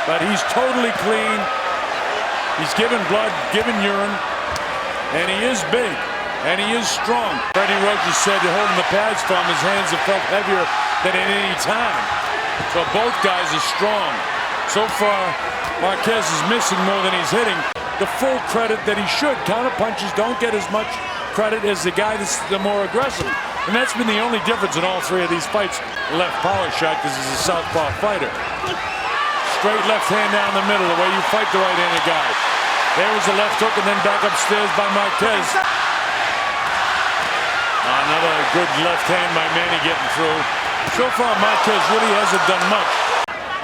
but he's totally clean. He's given blood, given urine, and he is big, and he is strong. Freddie Roach said that holding the pads for him, his hands have felt heavier than at any time. So both guys are strong. So far, Marquez is missing more than he's hitting. The full credit that he should. Counter punches don't get as much credit as the guy that's the more aggressive. And that's been the only difference in all three of these fights. Left power shot because he's a southpaw fighter. Straight left hand down the middle, the way you fight the right-handed guy. There was the left hook and then back upstairs by Marquez. Another good left hand by Manny getting through. So far, Marquez really hasn't done much.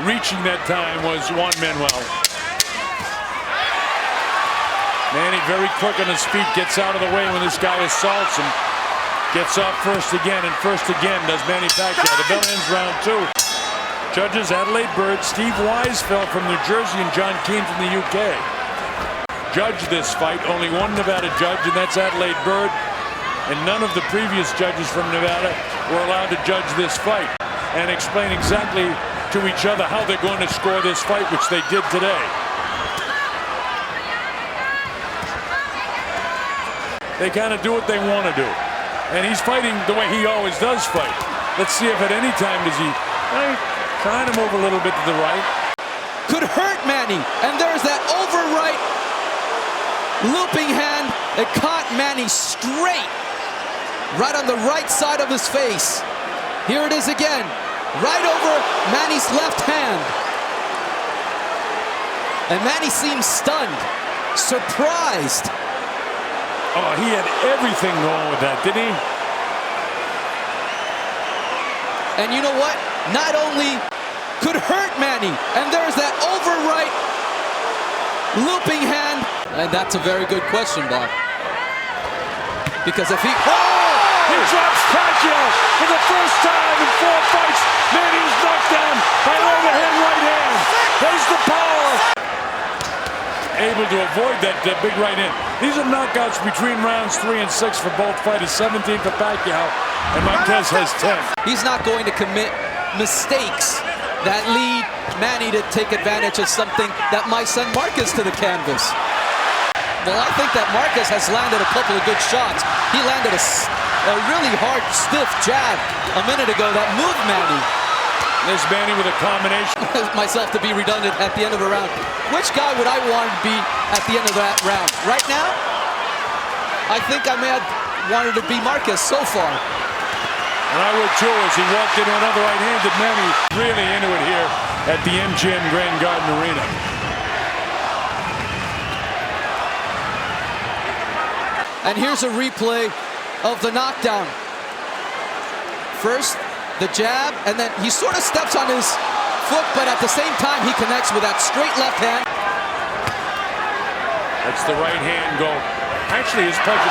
Reaching that time was Juan Manuel. Manny very quick on his feet, gets out of the way when this guy assaults him. Gets off first again, and first again does Manny Pacquiao. The bell ends round 2. Judges Adelaide Bird, Steve Weisfeld from New Jersey, and John Keane from the UK. Judged this fight, only one Nevada judge, and that's Adelaide Bird. And none of the previous judges from Nevada were allowed to judge this fight and explain exactly to each other how they're going to score this fight, which they did today. They kind of do what they want to do. And he's fighting the way he always does fight. Let's see if at any time does he trying to move a little bit to the right. Could hurt Manny. And there's that over right looping hand that caught Manny straight. Right on the right side of his face. Here it is again. Right over Manny's left hand. And Manny seems stunned, surprised. Oh, he had everything going with that, didn't he? And you know what? Not only could hurt Manny, and there's that over right looping hand. And that's a very good question, Bob. Because if he... He drops Pacquiao for the first time in 4 fights. Manny is knocked down by an overhand right hand. There's the power. Able to avoid that big right hand. These are knockouts between rounds 3 and 6 for both fighters. 17 for Pacquiao, and Marquez has 10. He's not going to commit mistakes that lead Manny to take advantage of something that might send Marquez to the canvas. Well, I think that Marquez has landed a couple of good shots. He landed a really hard, stiff jab a minute ago that moved Manny. There's Manny with a combination. Myself to be redundant at the end of a round. Which guy would I want to be at the end of that round? Right now, I think I may have wanted to be Marquez so far. And I would too, as he walked into another right-handed Manny really into it here at the MGM Grand Garden Arena. And here's a replay of the knockdown. First, the jab, and then he sort of steps on his foot, but at the same time, he connects with that straight left hand. That's the right hand go. Actually, his punch. Oh,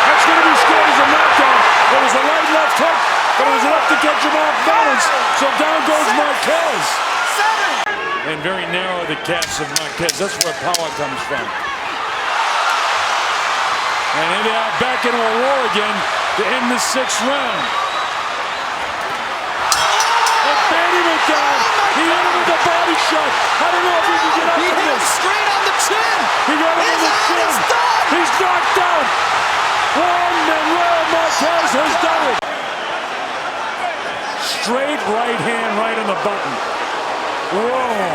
that's going to be scored as a knockdown. There was a light left hook, but it was enough to catch him off balance. So down goes Marquez. And very narrow the calves of Marquez. That's where power comes from. And they are back into a war again to end the 6th round. And Manny went down. He hit him with a body shot. I don't know if he can get up He from hit him this. straight on the chin. He got him on the chin. He's knocked out. Juan Manuel Marquez has done it. Straight right hand right on the button. Whoa.